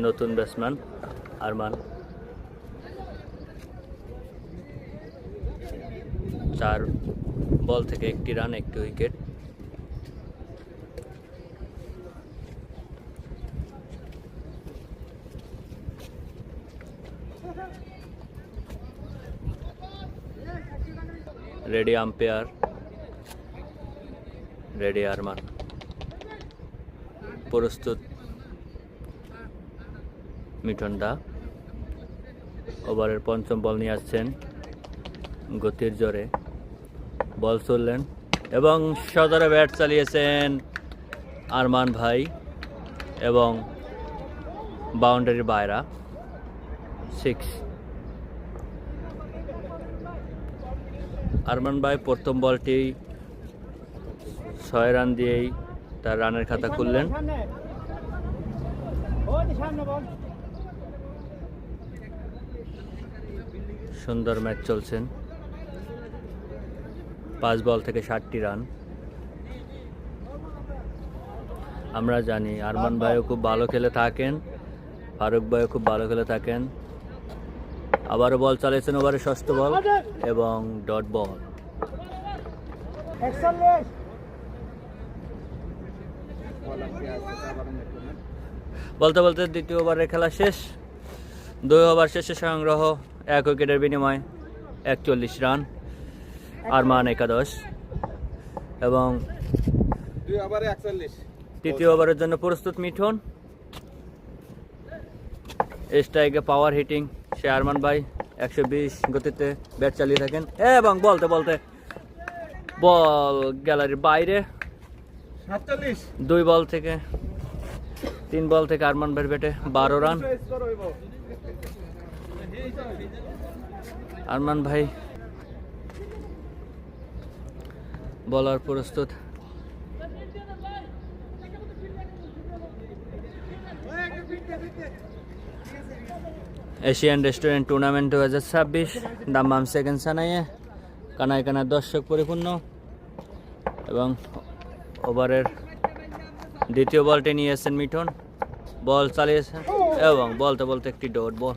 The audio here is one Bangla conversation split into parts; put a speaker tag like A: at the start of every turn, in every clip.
A: নতুন ব্যাটসম্যান আরমান। 4 বল থেকে 1টি রান, 1টি wicket. Ready umpire, ready Arman. প্রস্তুত মিঠুন দা। ওভারের 5ম বল নিয়ে আসছেন গতির জোরে। বল তুললেন এবং সদরে ব্যাট চালিয়েছেন আরমান ভাই এবং বাউন্ডারির বাইরা 6। আরমান ভাই প্রথম বলটি 6 রান দিয়েই তার রানের খাতা খুললেন। সুন্দর ম্যাচ চলছেন। 5 বল থেকে 60টি রান। আমরা জানি আরমান ভাইও খুব ভালো খেলে থাকেন, ফারুক ভাইও খুব ভালো খেলে থাকেন। আবারও বল চালিয়েছেন ওভারে 6ষ্ঠ বল এবং ডট বল। বলতে বলতে দ্বিতীয় ওভারের খেলা শেষ। 2 ওভার শেষে সংগ্রহ 1 উইকেটের বিনিময়ে 41 রান। আরমান একাদশ এবং
B: 2 ওভারে 41।
A: তৃতীয় ওভারের জন্য প্রস্তুত মিঠুন। স্ট্রাইকে পাওয়ার হিটিং সে আরমান ভাই 120 গতিতে ব্যাট চালিয়ে থাকেন এবং বলতে বলতে বল গ্যালারির বাইরে।
B: 47।
A: 2 বল থেকে 3 বল থেকে আরমান ভাইয়ের ব্যাটে 12 রান। আরমান ভাই বলার প্রস্তুত। Asian restaurant tournament 2026 Dammam second সানাইয়ে কানায় কানায় দর্শক পরিপূর্ণ এবং ওভারের দ্বিতীয় বলটি নিয়ে এসেছেন মিঠুন। বল চালিয়েছেন এবং বলতে বলতে একটি ডট বল।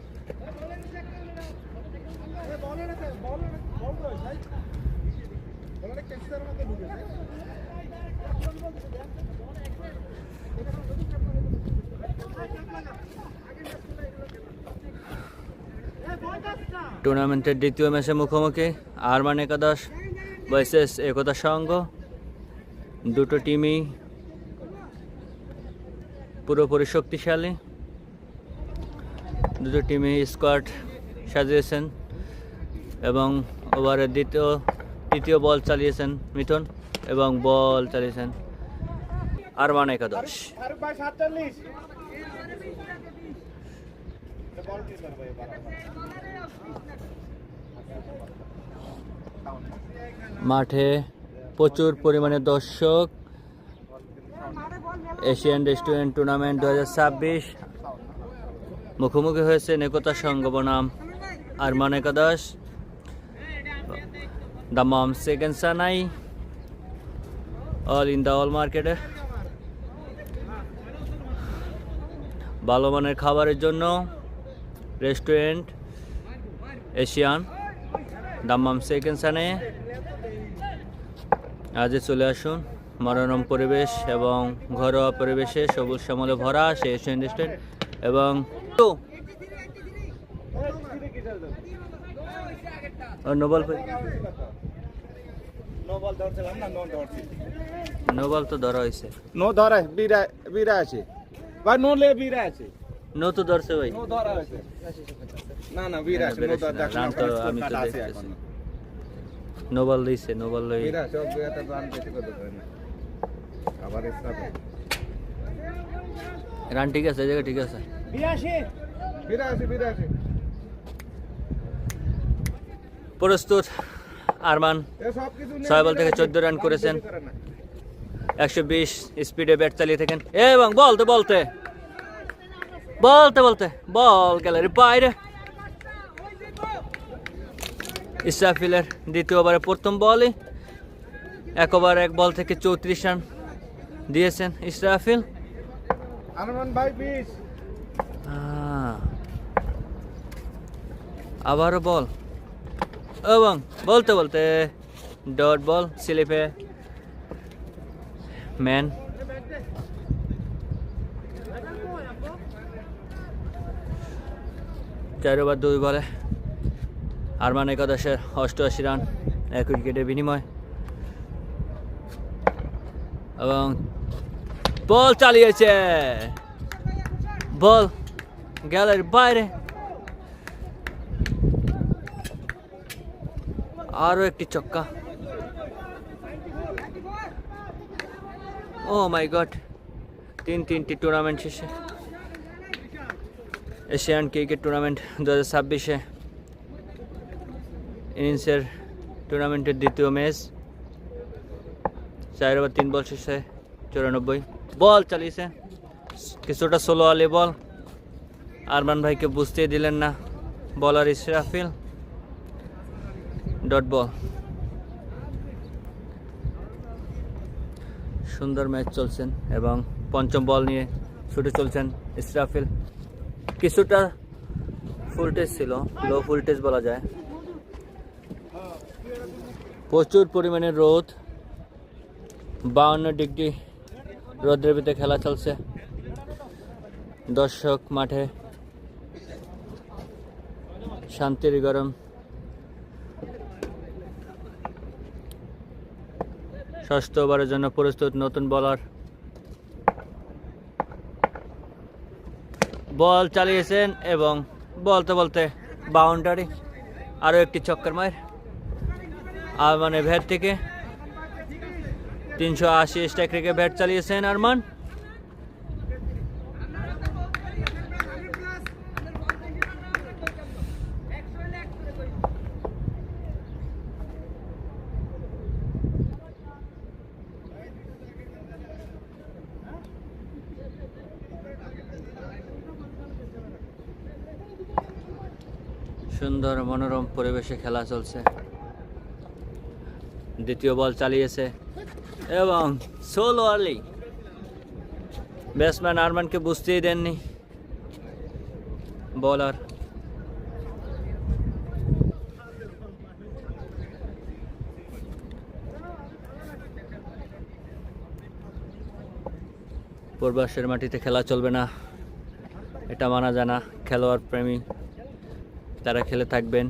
A: টুর্নামেন্টের দ্বিতীয় ম্যাচে মুখোমুখি আরমান একাদশ ভার্সেস একতা সংঘ। দুটো টিমই পুরোপুরি শক্তিশালী। দুটো টিমই স্কোয়াড সাজিয়েছেন এবং ওভারের তৃতীয় বল চালিয়েছেন মিঠুন এবং বল চালিয়েছেন আরমান একাদশ। মাঠে প্রচুর পরিমাণে দর্শক। এশিয়ান রেস্টুরেন্ট টুর্নামেন্ট 2026 মুখোমুখি হয়েছে একতা সংঘ বনাম আরমান একাদশ। Dammam second Sanai all in the all মার্কেটে। ভালো মানের খাবারের জন্য রেস্টুরেন্ট এশিয়ান দাম্মাম সেকেন্ড সানে আজ চলে আসুন। মনোরম পরিবেশ এবং ঘরোয়া পরিবেশে সবুজ শ্যামলে ভরা সেই এশিয়ান রেস্টুরেন্ট এবং নোবল তো ধরা হয়েছে।
B: নো ধরা বিরা আছে ভাই, নো লে বিরা আছে।
A: নো তো ধরছে ভাই,
B: নো ধরা আছে। না না বিরা আছে, নো ধরা
A: রান তো আমি তো দেখতেছি। নোবল দিছে, নোবল লই
B: বিরা সব এটা রান বেশি করতে পারে না। আবার এক্সট্রা
A: রান ঠিক আছে, জায়গা ঠিক আছে।
B: বিরা আছে।
A: প্রস্তুত আরমান 6 বল থেকে 14 রান করেছেন। 120 স্পিডে ব্যাট চালিয়ে থাকেন এবং বলতে বলতে বল গ্যালারির বাইরে। ইসরাফিলের দ্বিতীয় ওভারে প্রথম বলই 1 ওভার 1 বল থেকে 34 রান দিয়েছেন ইসরাফিল।
B: আরমান ভাই 20।
A: আবারও বল এবং বলতে বলতে ডট বল স্লিপে ম্যান। চার ওভার 2 বলে আরমান একাদশের 88 রান 1 উইকেটের বিনিময়। এবং বল চালিয়েছে, বল গ্যালারির বাইরে। আরো একটি ছক্কা। ও মাই গড, 3টি টুর্নামেন্ট শেষে এশিয়ান ক্রিকেট টুর্নামেন্ট 2026-এ ইনিংসের টুর্নামেন্টের দ্বিতীয় ম্যাচ। 4 ওভার 3 বল শেষে 94 বল চালিয়েছে, কিছুটা সোলো আলি বল। আরমান ভাইকে বুঝতেই দিলেন না বলার ইসরাফিল। Dot ball. সুন্দর ম্যাচ চলছেন এবং পঞ্চম বল নিয়ে ছুটে চলছেন ইসরাফিল। কিছুটা ফুলটেজ ছিল, লো ফুলটেজ বলা যায়। প্রচুর পরিমাণে রোদ, 52 ডিগ্রি রোদ্রের ভিতরে খেলা চলছে। দর্শক মাঠে শান্তির গরম। ষষ্ঠ ওভারের জন্য প্রস্তুত নতুন বোলার। বল চালিয়েছেন এবং বলতে বলতে বাউন্ডারি। আরো একটি ছক্কার মার আরমানের ব্যাট থেকে। 380 স্ট্রাইক রেখে ব্যাট চালিয়েছেন আরমান। সুন্দর মনোরম পরিবেশে খেলা চলছে। দ্বিতীয় বল চালিয়েছে এবং সোলো আর্লি। ব্যাটসম্যান আরমানকে বুঝতেই দেননি বলার। পূর্বাসের মাটিতে খেলা চলবে না, এটা মানা যায় না। খেলোয়াড় প্রেমী তারা খেলে থাকবেন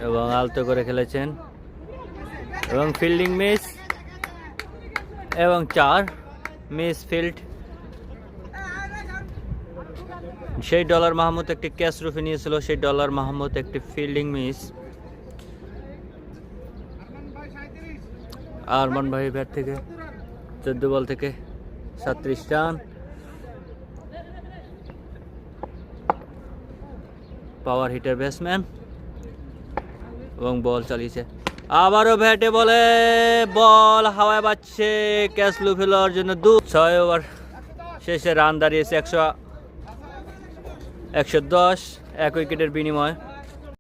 A: এবং আলতো করে খেলেছেন এবং ফিল্ডিং মিস এবং 4 মিস ফিল্ড। সেই ডলার মাহমুদ একটি ক্যাচ রুফে নিয়েছিল, সেই ডলার মাহমুদ একটি ফিল্ডিং মিস। আরমান ভাই ব্যাট থেকে 14 বল থেকে 37 রান। পাওয়ার হিটার ব্যাটসম্যান এবং বল চালিয়েছে। আবারও ব্যাটে বলে বল হাওয়ায় বাজছে, ক্যাচ লুফে লওয়ার জন্য 6 ওভার শেষে রান দাঁড়িয়েছে 110, 1 উইকেটের বিনিময়।